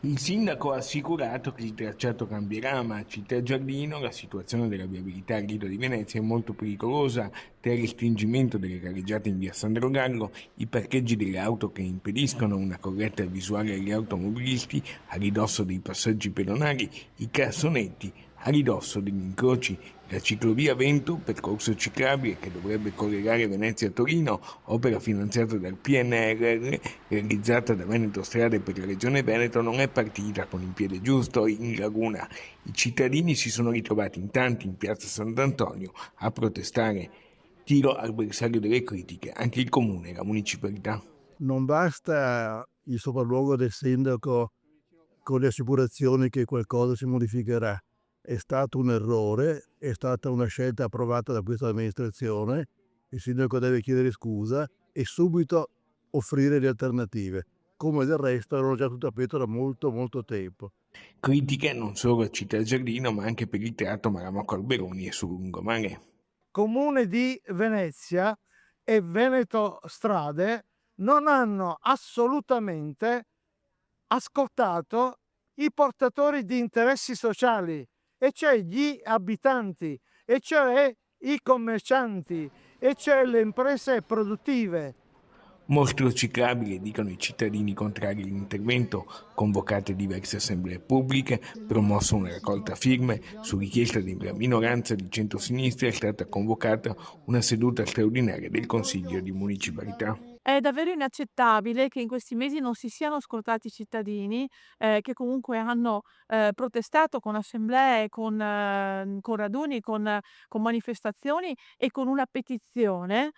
Il sindaco ha assicurato che il tracciato cambierà, ma a Città Giardino la situazione della viabilità al Lido di Venezia è molto pericolosa. Tra il restringimento delle carreggiate in via Sandro Gallo, i parcheggi delle auto che impediscono una corretta visuale agli automobilisti a ridosso dei passaggi pedonali, i cassonetti a ridosso degli incroci, la ciclovia Vento, percorso ciclabile che dovrebbe collegare Venezia a Torino, opera finanziata dal PNRR, realizzata da Veneto Strade per la Regione Veneto, non è partita con il piede giusto in laguna. I cittadini si sono ritrovati in tanti in piazza Sant'Antonio a protestare. Tiro al bersaglio delle critiche, anche il comune e la municipalità. Non basta il sopralluogo del sindaco con le assicurazioni che qualcosa si modificherà. È stato un errore, è stata una scelta approvata da questa amministrazione, il sindaco deve chiedere scusa e subito offrire le alternative, come del resto erano già sul tappeto da molto, molto tempo. Critiche non solo a Città Giardino, ma anche per il tratto Malamocco-Alberoni e sul lungomare. Comune di Venezia e Veneto Strade non hanno assolutamente ascoltato i portatori di interessi sociali, e cioè gli abitanti, e cioè i commercianti, e cioè le imprese produttive. Mostro ciclabile, dicono i cittadini contrari all'intervento, convocate diverse assemblee pubbliche, promosso una raccolta firme, su richiesta della minoranza di centrosinistra è stata convocata una seduta straordinaria del Consiglio di Municipalità. È davvero inaccettabile che in questi mesi non si siano ascoltati i cittadini, che comunque hanno, protestato con assemblee, con raduni, con manifestazioni e con una petizione